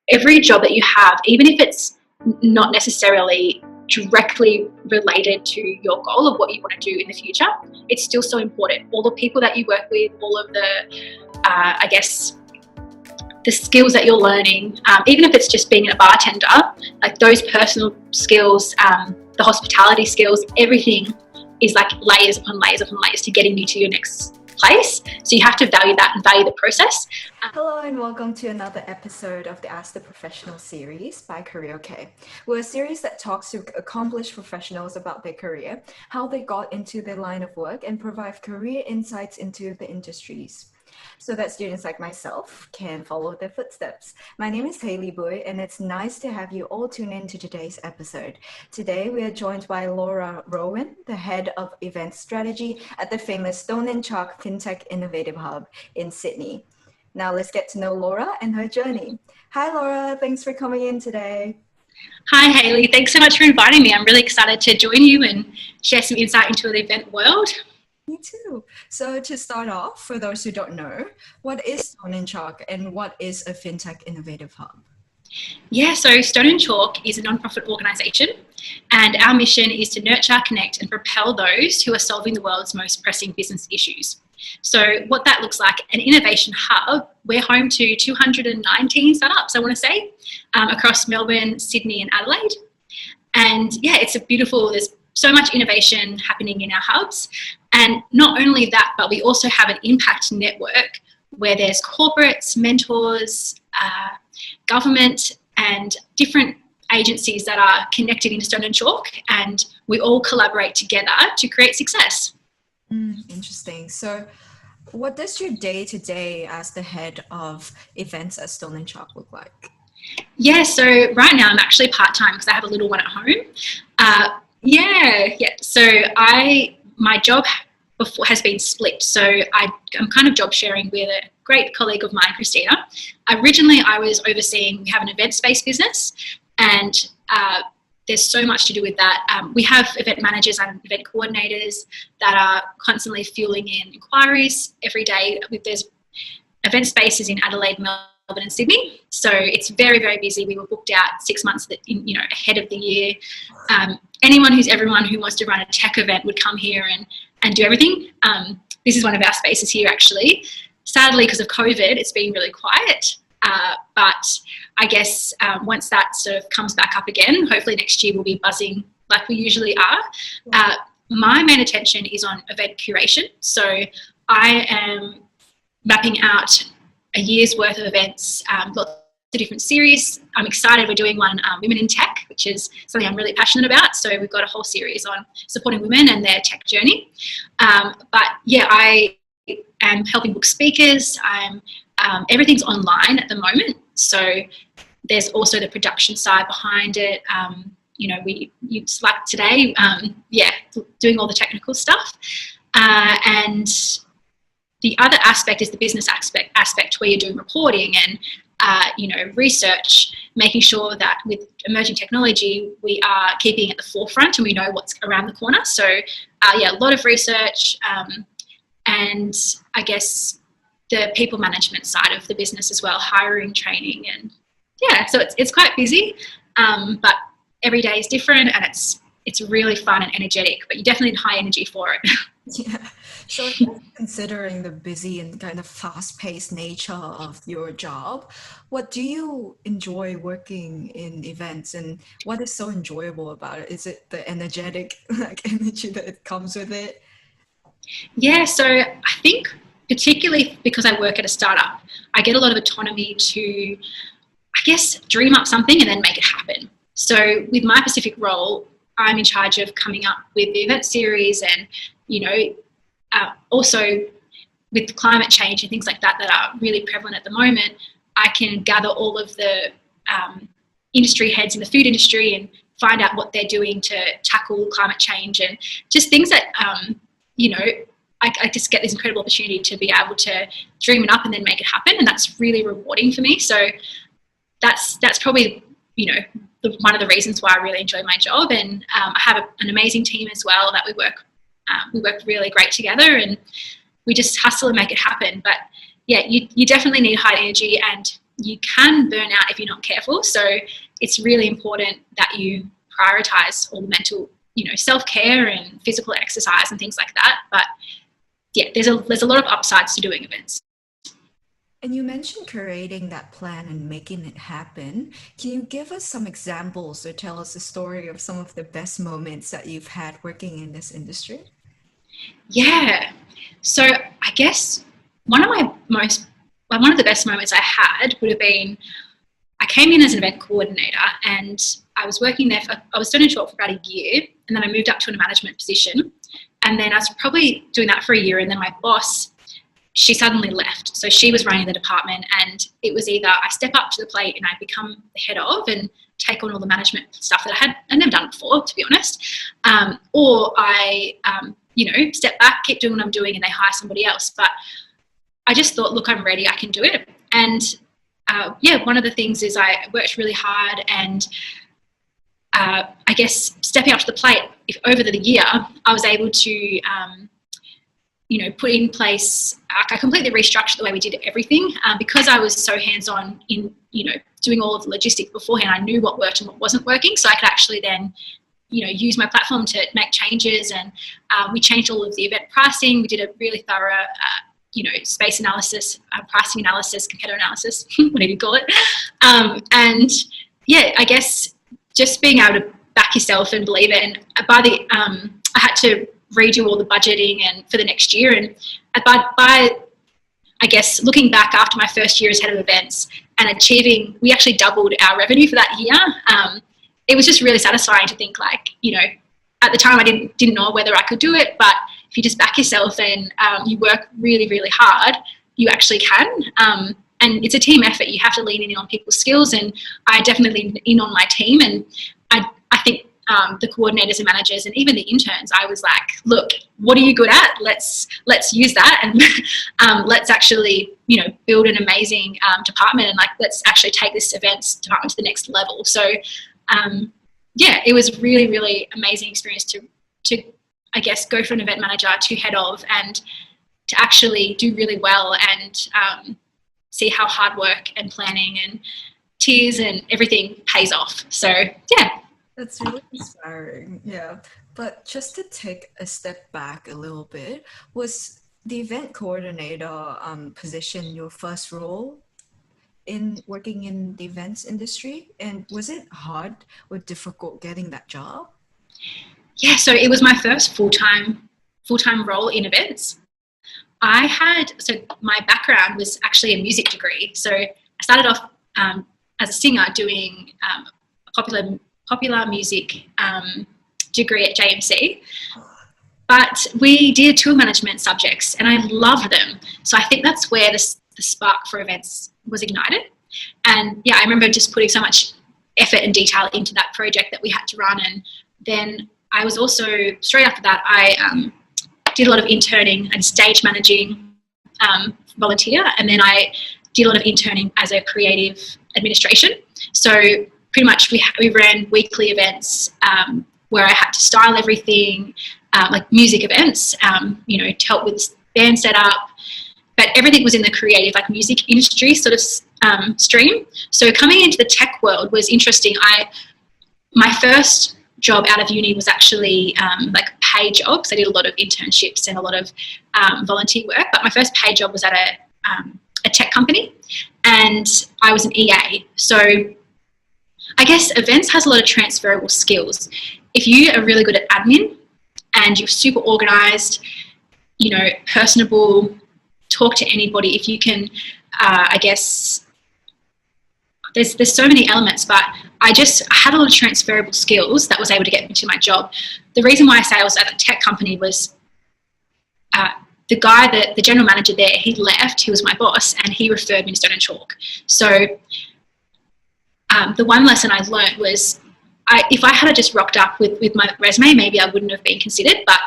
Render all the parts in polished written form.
every job that you have, even if it's not necessarily directly related to your goal of what you want to do in the future, it's still so important. All the people that you work with, all of the, I guess, the skills that you're learning, even if it's just being a bartender, like those personal skills, the hospitality skills, everything is like layers upon layers upon layers to getting you to your next place. So you have to value that and value the process. Hello and welcome to another episode of the Ask the Professional series by Career. We're a series that talks to accomplished professionals about their career, how they got into their line of work, and provide career insights into the industries, so that students like myself can follow their footsteps. My name is Hayley Boy, and it's nice to have you all tune in to today's episode. Today, we are joined by Laura Rowan, the head of event strategy at the famous Stone & Chalk Fintech Innovative Hub in Sydney. Now let's get to know Laura and her journey. Hi, Laura. Thanks for coming in today. Hi, Hayley. Thanks so much for inviting me. I'm really excited to join you and share some insight into the event world. Me too. So to start off, for those who don't know, what is Stone & Chalk and what is a Fintech Innovative Hub? Yeah, so Stone & Chalk is a non-profit organisation, and our mission is to nurture, connect and propel those who are solving the world's most pressing business issues. So what that looks like, an innovation hub, we're home to 219 startups, I want to say, across Melbourne, Sydney and Adelaide. And yeah, it's a beautiful, there's so much innovation happening in our hubs. And not only that, but we also have an impact network where there's corporates, mentors, government and different agencies that are connected into Stone & Chalk, and we all collaborate together to create success. Interesting. So what does your day-to-day as the head of events at Stone & Chalk look like? Yeah, so right now I'm actually part-time because I have a little one at home. So my job before has been split. So I'm kind of job sharing with a great colleague of mine, Christina. Originally, I was overseeing, we have an event space business, and there's so much to do with that. We have event managers and event coordinators that are constantly fueling in inquiries every day. There's event spaces in Adelaide, Melbourne and Sydney. So it's very, very busy. We were booked out 6 months ahead of the year. Everyone who wants to run a tech event would come here and do everything. This is one of our spaces here, actually. Sadly, because of COVID, it's been really quiet. But I guess once that sort of comes back up again, hopefully next year we'll be buzzing like we usually are. My main attention is on event curation. So I am mapping out a year's worth of events, lots of different series. I'm excited. We're doing one, Women in Tech, which is something I'm really passionate about. So we've got a whole series on supporting women and their tech journey. I am helping book speakers. Everything's online at the moment. So there's also the production side behind it. Like today, doing all the technical stuff. And the other aspect is the business aspect where you're doing reporting and research, making sure that with emerging technology, we are keeping at the forefront and we know what's around the corner. So, a lot of research and I guess the people management side of the business as well, hiring, training, and so it's quite busy, but every day is different and it's really fun and energetic, but you definitely need high energy for it. Yeah. So considering the busy and kind of fast-paced nature of your job, what do you enjoy working in events and what is so enjoyable about it? Is it the energetic energy that it comes with it? Yeah, so I think particularly because I work at a startup, I get a lot of autonomy to, I guess, dream up something and then make it happen. So with my specific role, I'm in charge of coming up with the event series and, also with climate change and things like that are really prevalent at the moment, I can gather all of the industry heads in the food industry and find out what they're doing to tackle climate change and just things that, I just get this incredible opportunity to be able to dream it up and then make it happen. And that's really rewarding for me. So that's probably, one of the reasons why I really enjoy my job. And I have an amazing team as well that we work really great together and we just hustle and make it happen. But yeah, you definitely need high energy and you can burn out if you're not careful. So it's really important that you prioritize all the mental, self-care and physical exercise and things like that. But yeah, there's a lot of upsides to doing events. And you mentioned curating that plan and making it happen. Can you give us some examples or tell us a story of some of the best moments that you've had working in this industry? Yeah. So I guess one of the best moments I had would have been, I came in as an event coordinator and I was working there I was still short for about a year, and then I moved up to a management position. And then I was probably doing that for a year, and then my boss, she suddenly left. So she was running the department, and it was either I step up to the plate and I become the head of and take on all the management stuff that I'd never done before, to be honest, or I, step back, keep doing what I'm doing, and they hire somebody else. But I just thought, look, I'm ready, I can do it. And one of the things is I worked really hard, and I guess stepping up to the plate, over the year, I was able to put in place, I completely restructured the way we did everything, because I was so hands-on in, doing all of the logistics beforehand. I knew what worked and what wasn't working, so I could actually then, use my platform to make changes. And we changed all of the event pricing. We did a really thorough, space analysis, pricing analysis, competitor analysis, whatever you call it. And yeah, I guess just being able to back yourself and believe it. And I had to redo all the budgeting and for the next year. And by I guess looking back after my first year as head of events and we actually doubled our revenue for that year. It was just really satisfying to think at the time I didn't know whether I could do it, but if you just back yourself and you work really, really hard, you actually can. And it's a team effort. You have to lean in on people's skills, and I definitely leaned in on my team. And I think the coordinators and managers and even the interns, I was like, look, what are you good at? Let's use that, and let's actually, build an amazing department, and let's actually take this events department to the next level. So it was a really, really amazing experience to I guess go from an event manager to head of, and to actually do really well and see how hard work and planning and tears and everything pays off. So yeah. That's really inspiring. Yeah. But just to take a step back a little bit, was the event coordinator position your first role in working in the events industry? And was it hard or difficult getting that job? Yeah, so it was my first full-time role in events. So my background was actually a music degree. So I started off as a singer doing a popular music degree at JMC, but we did tour management subjects and I loved them. So I think that's where the spark for events was ignited. And yeah, I remember just putting so much effort and detail into that project that we had to run. And then I was also, straight after that, I did a lot of interning and stage managing volunteer. And then I did a lot of interning as a creative administration. So pretty much we ran weekly events where I had to style everything, like music events, to help with band setup, but everything was in the creative, like music industry sort of stream. So coming into the tech world was interesting. My first job out of uni was actually like paid jobs. I did a lot of internships and a lot of volunteer work, but my first paid job was at a tech company, and I was an EA. So I guess events has a lot of transferable skills. If you are really good at admin and you're super organized, personable, talk to anybody, if you can, I guess there's so many elements, but I had a lot of transferable skills that was able to get me to my job. The reason why I say I was at a tech company was the general manager there, he left, he was my boss, and he referred me to Stone and Chalk. So the one lesson I learned was if I had just rocked up with my resume, maybe I wouldn't have been considered. But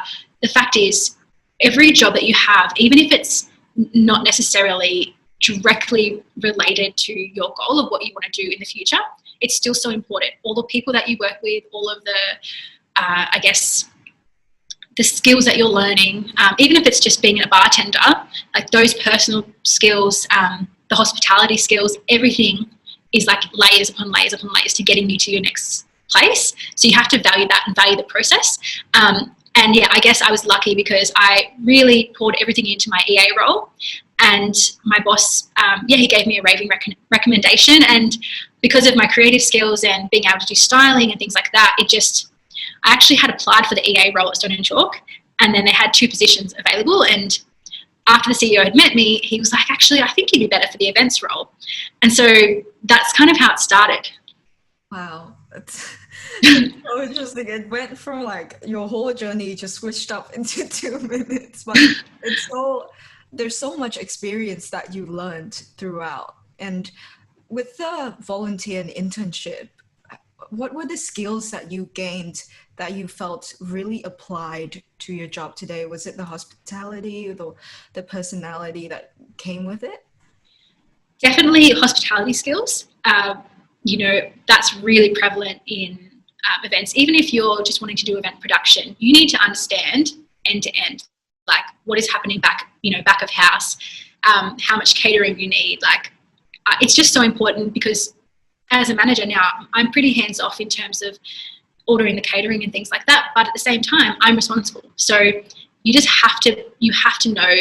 the fact is, every job that you have, even if it's not necessarily directly related to your goal of what you want to do in the future, it's still so important. All the people that you work with, all of the, I guess, the skills that you're learning, even if it's just being a bartender, like those personal skills, the hospitality skills, everything is like layers upon layers upon layers to getting you to your next place. So you have to value that and value the process. And yeah, I guess I was lucky because I really poured everything into my EA role, and my boss, he gave me a raving recommendation. And because of my creative skills and being able to do styling and things like that, I actually had applied for the EA role at Stone and Chalk, and then they had 2 positions available. And after the CEO had met me, he was like, actually, I think you'd be better for the events role. And so that's kind of how it started. Wow. That's so interesting. It went from like your whole journey just switched up into 2 minutes, but there's so much experience that you learned throughout. And with the volunteer and internship, what were the skills that you gained that you felt really applied to your job today? Was it the hospitality, the personality that came with it? Definitely hospitality skills. That's really prevalent in events. Even if you're just wanting to do event production, you need to understand end to end, like what is happening back of house, how much catering you need. It's just so important, because as a manager now, I'm pretty hands off in terms of ordering the catering and things like that. But at the same time, I'm responsible. So you just have to know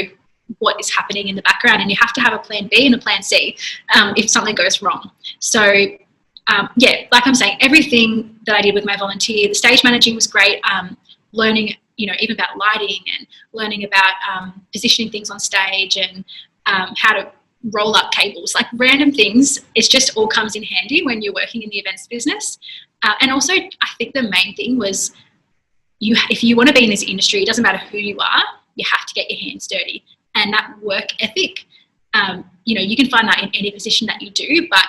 what is happening in the background, and you have to have a plan B and a plan C if something goes wrong. So like I'm saying, everything that I did with my volunteer, the stage managing was great. Learning, even about lighting, and learning about positioning things on stage, and how to roll up cables, like random things. It just all comes in handy when you're working in the events business. And also, I think the main thing was, if you want to be in this industry, it doesn't matter who you are, you have to get your hands dirty. And that work ethic, you can find that in any position that you do, but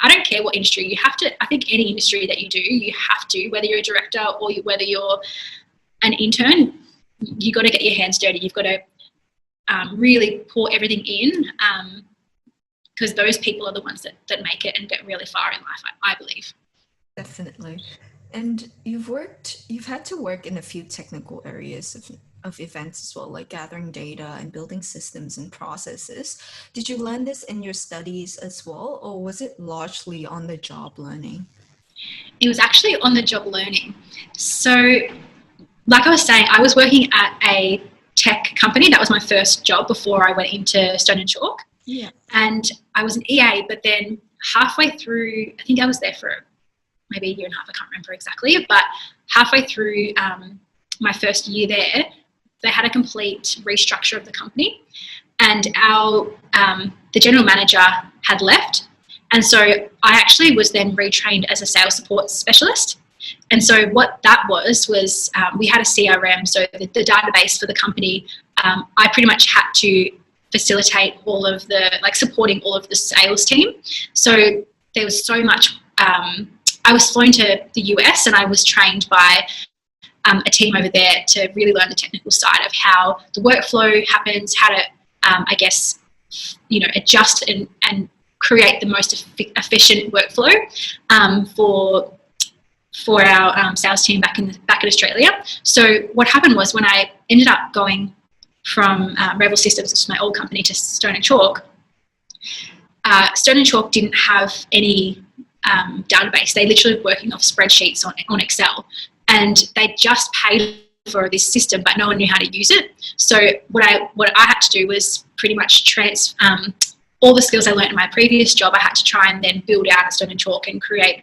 I don't care what industry you have to. I think any industry that you do, you have to, whether you're a director or whether you're an intern, you got to get your hands dirty. You've got to really pour everything in, because those people are the ones that make it and get really far in life, I believe. Definitely. And you've had to work in a few technical areas of events as well, like gathering data and building systems and processes. Did you learn this in your studies as well, or was it largely on the job learning? It was actually on the job learning. So like I was saying, I was working at a tech company. That was my first job before I went into Stone and Chalk. Yeah. And I was an EA, but then halfway through, I think I was there for maybe a year and a half, I can't remember exactly, but halfway through my first year there, they had a complete restructure of the company, and the general manager had left. And so I actually was then retrained as a sales support specialist. And so what that was we had a CRM, so the database for the company. I pretty much had to facilitate all of supporting all of the sales team. So there was so much. I was flown to the US, and I was trained by a team over there to really learn the technical side of how the workflow happens, how to, adjust and create the most efficient workflow for our sales team back in Australia. So what happened was, when I ended up going from Rebel Systems, which is my old company, to Stone and Chalk, Stone and Chalk didn't have any database. They literally were working off spreadsheets on Excel, and they just paid for this system, but no one knew how to use it. So what I had to do was pretty much all the skills I learned in my previous job. I had to try and then build out at Stone and Chalk and create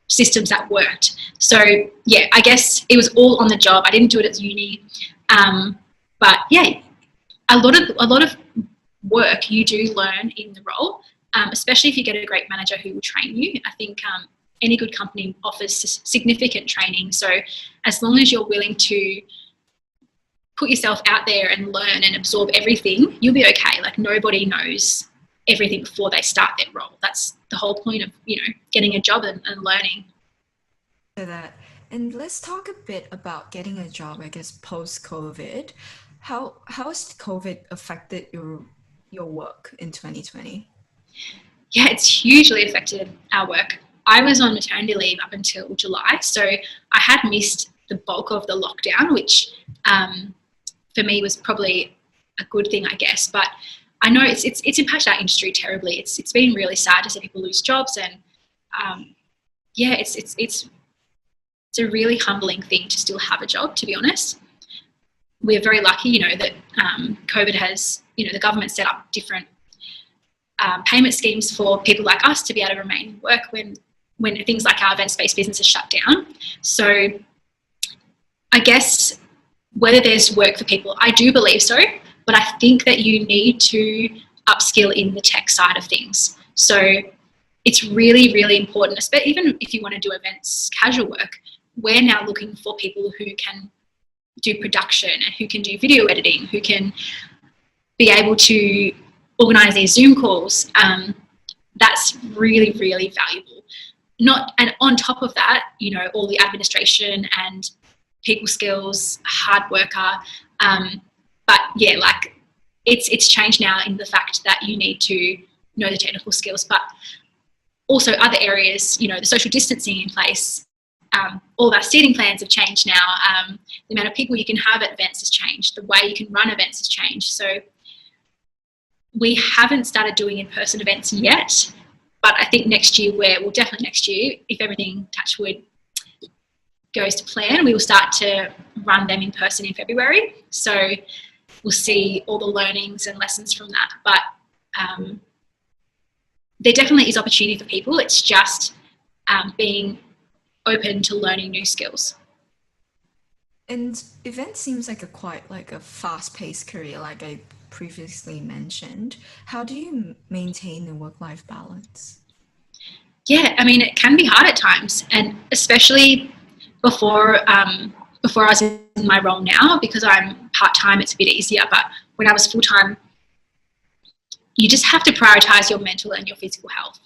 systems that worked. So yeah, I guess it was all on the job. I didn't do it at uni, but yeah, a lot of work you do learn in the role, especially if you get a great manager who will train you. I think any good company offers significant training. So as long as you're willing to put yourself out there and learn and absorb everything, you'll be okay. Like, nobody knows everything before they start their role. That's the whole point of, getting a job and learning. That. And let's talk a bit about getting a job, I guess, post-COVID. How has COVID affected your work in 2020? Yeah, it's hugely affected our work. I was on maternity leave up until July, so I had missed the bulk of the lockdown, which for me was probably a good thing, I guess. But I know it's impacted our industry terribly. It's been really sad to see people lose jobs, and yeah, it's a really humbling thing to still have a job, to be honest. We're very lucky, you know, that COVID has, you know, the government set up different payment schemes for people like us to be able to remain in work when things like our events-based businesses shut down. So I guess whether there's work for people, I do believe so, but I think that you need to upskill in the tech side of things. So it's really, really important, especially even if you want to do events casual work, we're now looking for people who can do production and who can do video editing, who can be able to organise these Zoom calls. That's really, really valuable. And on top of that, you know, all the administration and people skills, hard worker. But yeah, like it's changed now in the fact that you need to know the technical skills, but also other areas, you know, the social distancing in place. All of our seating plans have changed now. The amount of people you can have at events has changed. The way you can run events has changed. So we haven't started doing in-person events yet, but I think next year, definitely next year, if everything, touch wood, goes to plan, we will start to run them in person in February. So we'll see all the learnings and lessons from that. But there definitely is opportunity for people. It's just being open to learning new skills. And event seems like quite a fast-paced career, like I previously mentioned. How do you maintain the work-life balance? Yeah, I mean, it can be hard at times, and especially before I was in my role now, because I'm part-time, it's a bit easier. But when I was full-time, you just have to prioritize your mental and your physical health.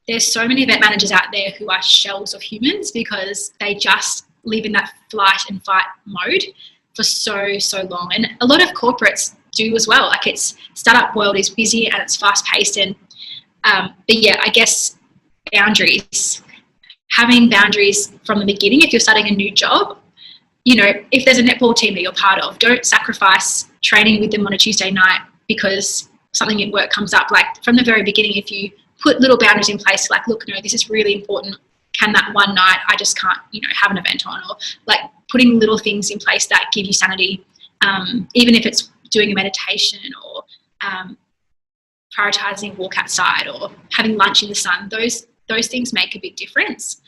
There's so many event managers out there who are shells of humans because they just live in that flight and fight mode for so long. And a lot of corporates do as well. Like, it's startup world is busy and it's fast paced. And but yeah, I guess having boundaries from the beginning. If you're starting a new job, you know, if there's a netball team that you're part of, don't sacrifice training with them on a Tuesday night because something at work comes up. Like, from the very beginning, if you put little boundaries in place, like, look, no, this is really important. Can that one night I just can't, you know, have an event on? Or like putting little things in place that give you sanity, even if it's doing a meditation or prioritizing a walk outside or having lunch in the sun. Those things make a big difference,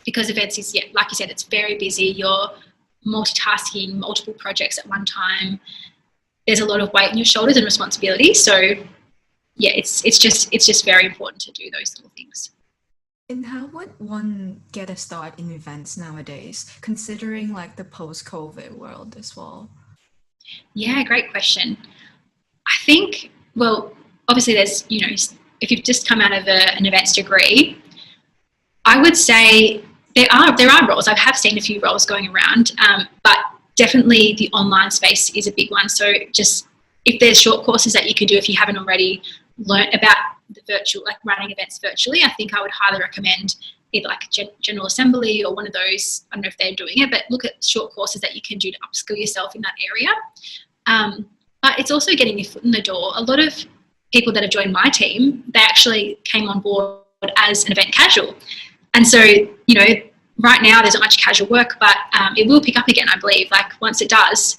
because events is, yeah, like you said, it's very busy. You're multitasking multiple projects at one time. There's a lot of weight on your shoulders and responsibility. So yeah, it's just very important to do those little things. And how would one get a start in events nowadays, considering like the post-COVID world as well? Yeah, great question. I think, well, obviously there's, you know, if you've just come out of an events degree, I would say there are roles. I have seen a few roles going around, but definitely the online space is a big one. So just if there's short courses that you can do if you haven't already learnt about the virtual, like running events virtually, I think I would highly recommend either like a General Assembly or one of those. I don't know if they're doing it, but look at short courses that you can do to upskill yourself in that area. But it's also getting your foot in the door. A lot of people that have joined my team, they actually came on board as an event casual. And so, you know, right now there's not much casual work, but it will pick up again, I believe. Like, once it does,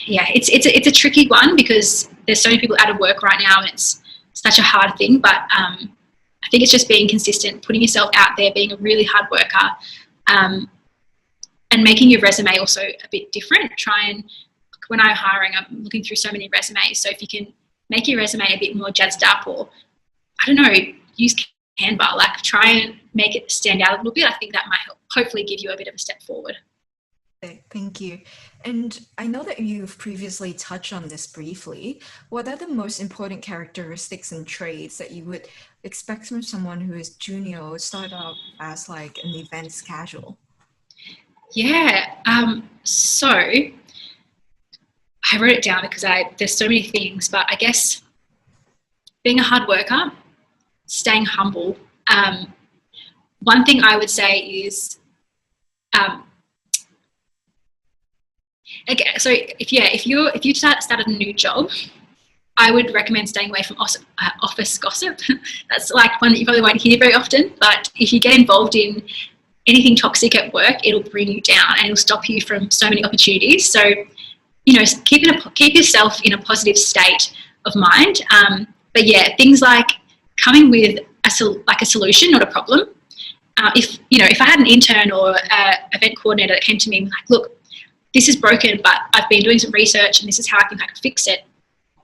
yeah, it's a tricky one because there's so many people out of work right now and it's such a hard thing. But I think it's just being consistent, putting yourself out there, being a really hard worker, and making your resume also a bit different. When I'm hiring, I'm looking through so many resumes. So if you can make your resume a bit more jazzed up, or I don't know, use Canva, like try and make it stand out a little bit. I think that might hopefully give you a bit of a step forward. Thank you. And I know that you've previously touched on this briefly. What are the most important characteristics and traits that you would expect from someone who is junior or start out as like an events casual? Yeah. So I wrote it down because there's so many things, but I guess being a hard worker, staying humble. One thing I would say is Okay, so if you started a new job, I would recommend staying away from office gossip. That's like one that you probably won't hear very often. But if you get involved in anything toxic at work, it'll bring you down and it'll stop you from so many opportunities. So, keep yourself in a positive state of mind. But yeah, things like coming with a solution, not a problem. If I had an intern or event coordinator that came to me and was like, look, this is broken, but I've been doing some research and this is how I think I can fix it.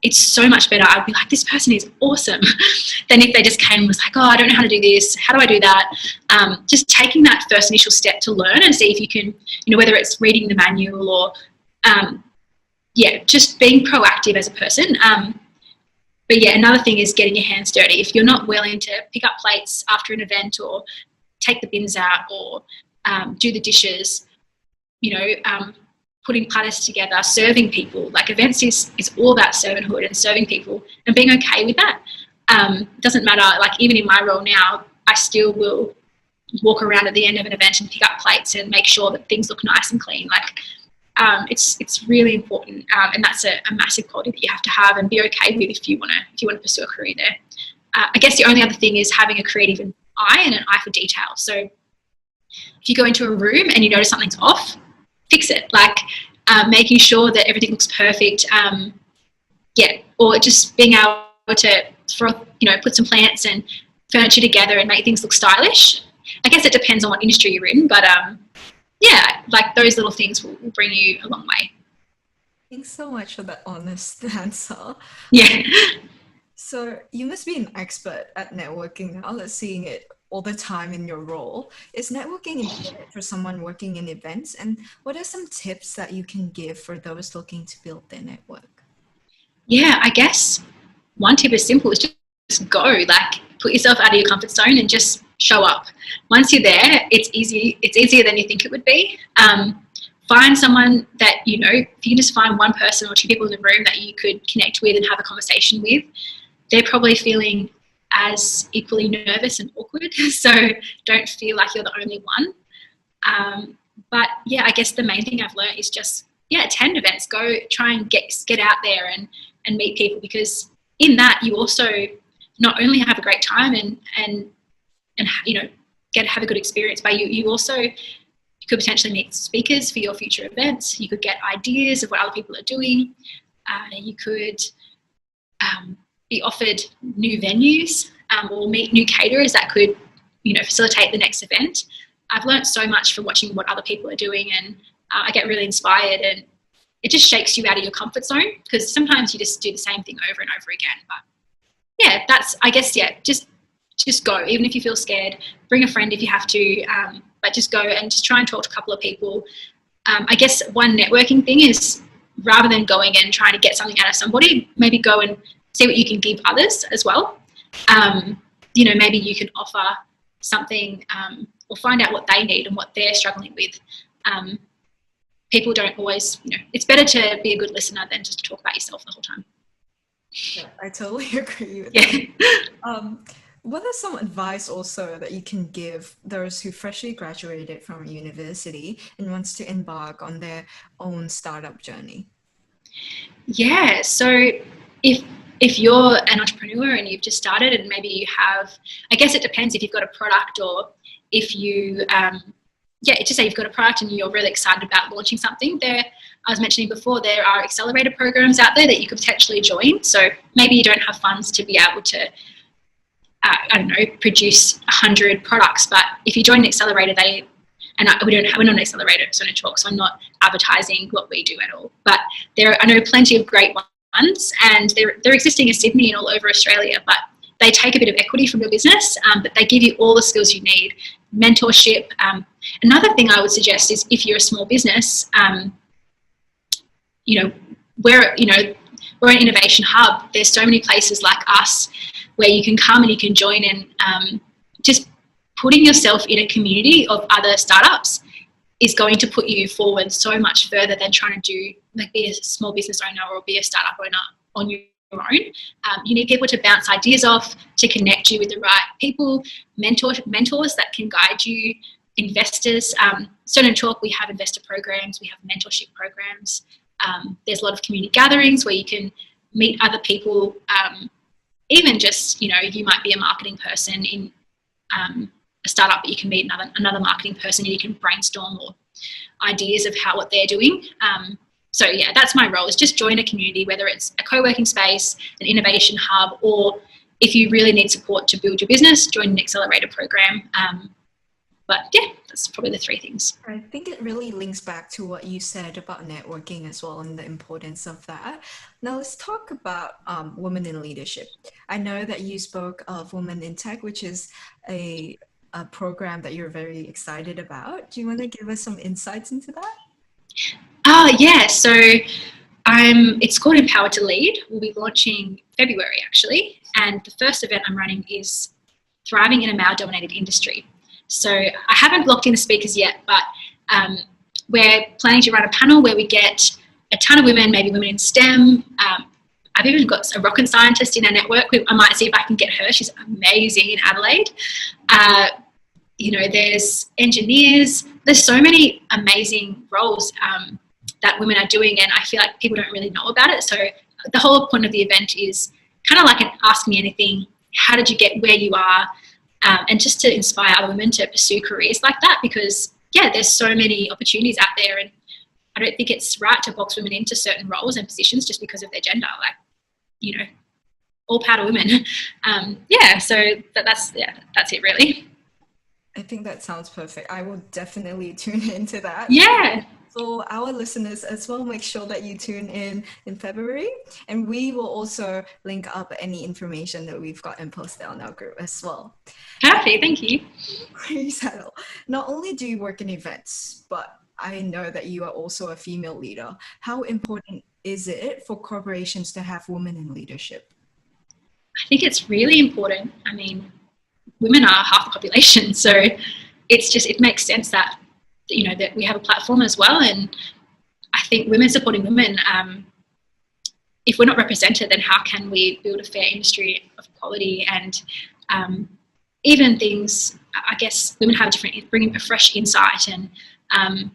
It's so much better. I'd be like, this person is awesome. Than if they just came and was like, oh, I don't know how to do this. How do I do that? Just taking that first initial step to learn and see if you can, whether it's reading the manual or, just being proactive as a person. But yeah, another thing is getting your hands dirty. If you're not willing to pick up plates after an event or take the bins out or do the dishes, putting platters together, serving people. Like events is all about servanthood and serving people and being okay with that. Doesn't matter, like even in my role now, I still will walk around at the end of an event and pick up plates and make sure that things look nice and clean. Like it's really important, and that's a massive quality that you have to have and be okay with if you want to pursue a career there. I guess the only other thing is having a creative eye and an eye for detail. So if you go into a room and you notice something's off, fix it. Like making sure that everything looks perfect. Or just being able to put some plants and furniture together and make things look stylish. I guess it depends on what industry you're in, but like those little things will bring you a long way. Thanks so much for that honest answer. Yeah. So you must be an expert at networking now. Let's seeing it all the time in your role. Is networking important for someone working in events? And what are some tips that you can give for those looking to build their network? Yeah, I guess one tip is simple. It's just go. Like put yourself out of your comfort zone and just show up. Once you're there, it's easy. It's easier than you think it would be. Find someone that, if you can just find one person or two people in the room that you could connect with and have a conversation with, they're probably feeling as equally nervous and awkward. So don't feel like you're the only one. But yeah, I guess the main thing I've learned is just, attend events, go try and get out there and meet people, because in that you also not only have a great time and have a good experience, but you also could potentially meet speakers for your future events. You could get ideas of what other people are doing. You could be offered new venues or meet new caterers that could, facilitate the next event. I've learned so much from watching what other people are doing, and I get really inspired, and it just shakes you out of your comfort zone, because sometimes you just do the same thing over and over again. But yeah, that's, I guess, just go. Even if you feel scared, bring a friend if you have to, but just go and just try and talk to a couple of people. I guess one networking thing is, rather than going and trying to get something out of somebody, maybe go and see what you can give others as well. Maybe you can offer something or find out what they need and what they're struggling with. People don't always, it's better to be a good listener than just to talk about yourself the whole time. Yeah, I totally agree with that. What are some advice also that you can give those who freshly graduated from university and wants to embark on their own startup journey? Yeah, so if you're an entrepreneur and you've just started and maybe you have, I guess it depends if you've got a product or if you, just say you've got a product and you're really excited about launching something. I was mentioning before, there are accelerator programs out there that you could potentially join. So maybe you don't have funds to be able to, produce 100 products, but if you join an accelerator, we're not an accelerator, so no talk, so I'm not advertising what we do at all. But I know plenty of great ones, and they're existing in Sydney and all over Australia, but they take a bit of equity from your business, but they give you all the skills you need, mentorship. Another thing I would suggest is, if you're a small business, we're an innovation hub. There's so many places like us where you can come and you can join, and just putting yourself in a community of other startups is going to put you forward so much further than trying to be a small business owner or be a startup owner on your own. You need people to bounce ideas off, to connect you with the right people, mentors that can guide you, investors. Stone and Chalk, we have investor programs, we have mentorship programs. There's a lot of community gatherings where you can meet other people. Even just, you might be a marketing person in a startup, but you can meet another marketing person and you can brainstorm or ideas of what they're doing. So yeah, that's my role, is just join a community, whether it's a co-working space, an innovation hub, or if you really need support to build your business, join an accelerator program. But yeah, that's probably the three things. I think it really links back to what you said about networking as well and the importance of that. Now let's talk about women in leadership. I know that you spoke of Women in Tech, which is a program that you're very excited about. Do you want to give us some insights into that? Yeah, so it's called Empowered to Lead. We'll be launching February actually, and the first event I'm running is Thriving in a Male-Dominated Industry. So I haven't locked in the speakers yet, but we're planning to run a panel where we get a ton of women, maybe women in STEM. I've even got a rocket scientist in our network. I might see if I can get her. She's amazing in Adelaide. There's engineers. There's so many amazing roles that women are doing, and I feel like people don't really know about it. So the whole point of the event is kind of like an Ask Me Anything. How did you get where you are? And just to inspire other women to pursue careers like that, because there's so many opportunities out there, and I don't think it's right to box women into certain roles and positions just because of their gender. All power to women. So that's it really. I think that sounds perfect. I will definitely tune into that. Yeah. So our listeners as well, make sure that you tune in February, and we will also link up any information that we've got and post it on our group as well. Perfect, thank you. Not only do you work in events, but I know that you are also a female leader. How important is it for corporations to have women in leadership? I think it's really important. I mean, women are half the population, so it makes sense that that we have a platform as well. And I think women supporting women, if we're not represented, then how can we build a fair industry of quality? And even things, I guess women have bringing a fresh insight. And I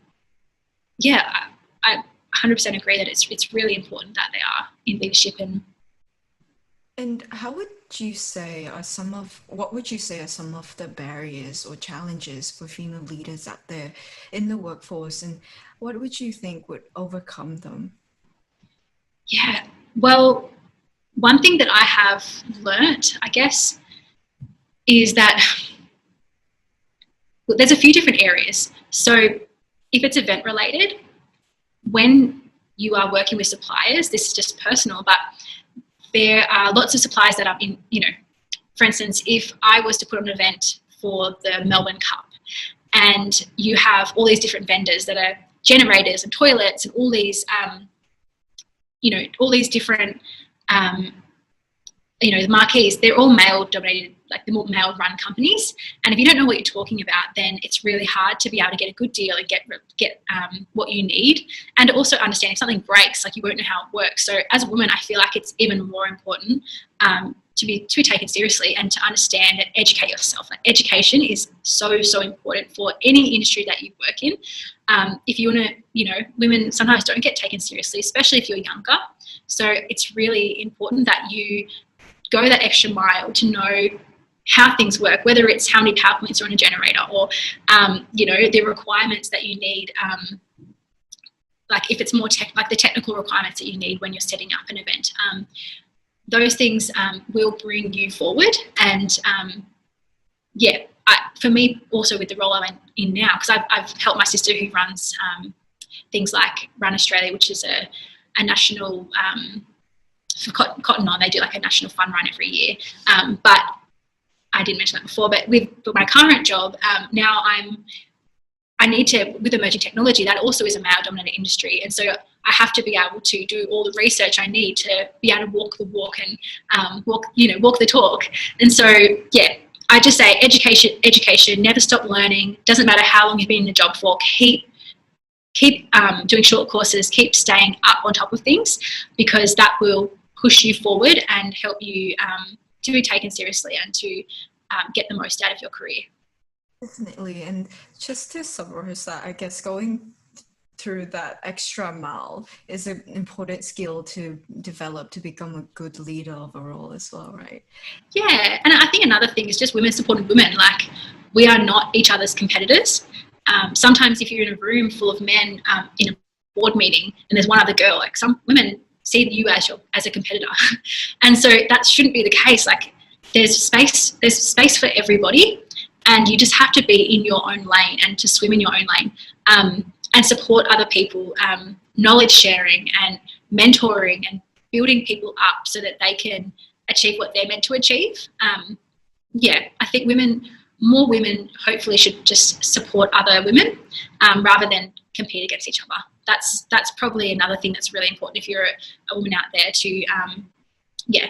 100% agree that it's really important that they are in leadership. And what would you say are some of the barriers or challenges for female leaders out there in the workforce, and what would you think would overcome them? Yeah, well, one thing that I have learnt, I guess, is that there's a few different areas. So if it's event related, when you are working with suppliers, this is just personal, but there are lots of suppliers that are in, for instance, if I was to put on an event for the Melbourne Cup and you have all these different vendors that are generators and toilets and all these, all these different, the marquees, they're all male dominated, like the more male run companies. And if you don't know what you're talking about, then it's really hard to be able to get a good deal and get what you need. And also understand if something breaks, like you won't know how it works. So as a woman, I feel like it's even more important to be taken seriously and to understand and educate yourself. Like education is so, so important for any industry that you work in. If you want to, women sometimes don't get taken seriously, especially if you're younger. So it's really important that you go that extra mile to know how things work, whether it's how many power points are on a generator or, the requirements that you need, like if it's more like the technical requirements that you need when you're setting up an event. Those things will bring you forward. And for me also with the role I'm in now, because I've helped my sister who runs things like Run Australia, which is a national, for Cotton On, they do like a national fun run every year. But I didn't mention that before, but with my current job, now I need to, with emerging technology, that also is a male-dominated industry. And so I have to be able to do all the research I need to be able to walk the walk and walk the talk. And so, I just say education, never stop learning. Doesn't matter how long you've been in the job for, keep doing short courses, keep staying up on top of things, because that will push you forward and help you to be taken seriously and to get the most out of your career. Definitely. And just to summarize that, I guess going through that extra mile is an important skill to develop to become a good leader of a role as well, right? Yeah, and I think another thing is just women supporting women. Like, we are not each other's competitors. Sometimes if you're in a room full of men in a board meeting and there's one other girl, like, some women see you as a competitor, and so that shouldn't be the case. Like, there's space for everybody, and you just have to be in your own lane and to swim in your own lane, and support other people, knowledge sharing and mentoring and building people up so that they can achieve what they're meant to achieve. Yeah, I think more women hopefully should just support other women, rather than compete against each other. That's probably another thing that's really important if you're a woman out there to,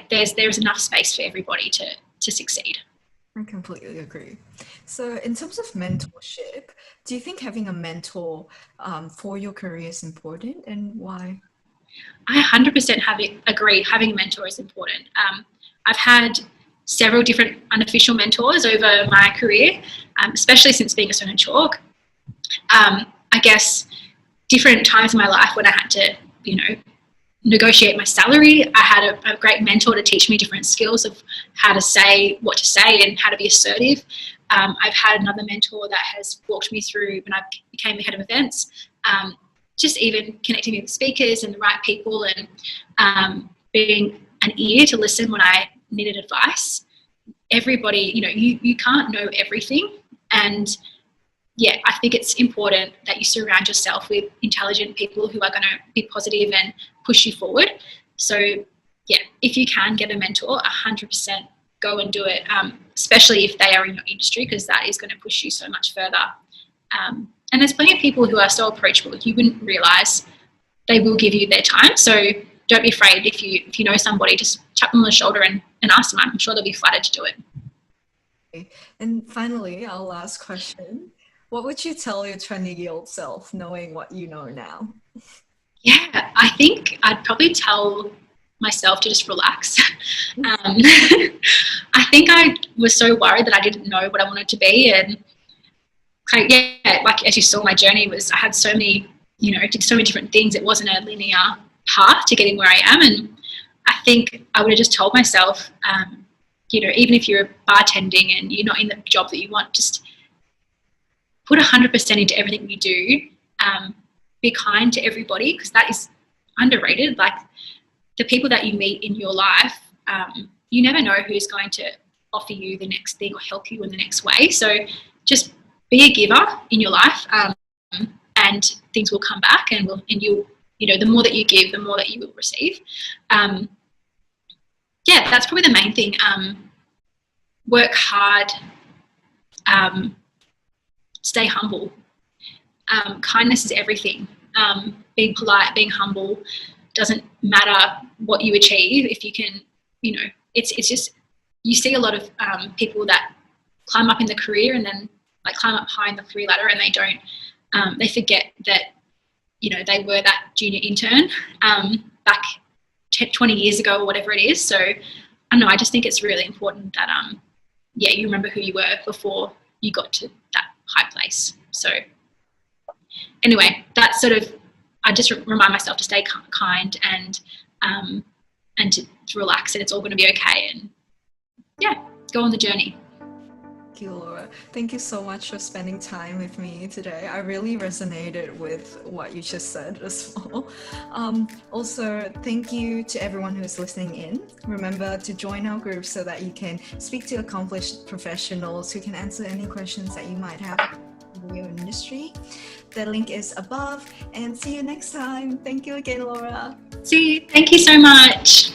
there's enough space for everybody to succeed. I completely agree. So, in terms of mentorship, do you think having a mentor for your career is important, and why? I 100% agree. Having a mentor is important. I've had several different unofficial mentors over my career, especially since being a student chalk. I guess different times in my life when I had to, negotiate my salary, I had a great mentor to teach me different skills of how to say what to say and how to be assertive. I've had another mentor that has walked me through when I became the head of events, just even connecting me with speakers and the right people, and being an ear to listen when I needed advice. Everybody, you can't know everything, and yeah, I think it's important that you surround yourself with intelligent people who are going to be positive and push you forward. So yeah, if you can get a mentor, 100% go and do it, especially if they are in your industry, because that is going to push you so much further. And there's plenty of people who are so approachable, you wouldn't realise they will give you their time. So don't be afraid. If you know somebody, just tap them on the shoulder and ask them. I'm sure they'll be flattered to do it. And finally, our last question. What would you tell your 20-year-old self knowing what you know now? Yeah, I think I'd probably tell myself to just relax. I think I was so worried that I didn't know what I wanted to be. And like as you saw, my journey was, I had so many, did so many different things. It wasn't a linear path to getting where I am. And I think I would have just told myself, even if you're bartending and you're not in the job that you want, just put 100% into everything you do. Be kind to everybody, because that is underrated. Like, the people that you meet in your life, you never know who's going to offer you the next thing or help you in the next way. So just be a giver in your life, and things will come back, and you'll, the more that you give, the more that you will receive. That's probably the main thing. Work hard, stay humble. Kindness is everything. Being polite, being humble, doesn't matter what you achieve. If you can, it's just, you see a lot of people that climb up in the career and then climb up high in the career ladder, and they don't, they forget that, they were that junior intern back 20 years ago or whatever it is. So I don't know, I just think it's really important that, you remember who you were before you got to that high place. So anyway, that's sort of, I just remind myself to stay kind and to relax, and it's all going to be okay, and go on the journey. Thank you, Laura. Thank you so much for spending time with me today. I really resonated with what you just said as well. Also, thank you to everyone who's listening in. Remember to join our group so that you can speak to accomplished professionals who can answer any questions that you might have in your industry. The link is above, and see you next time. Thank you again, Laura. See you. Thank you so much.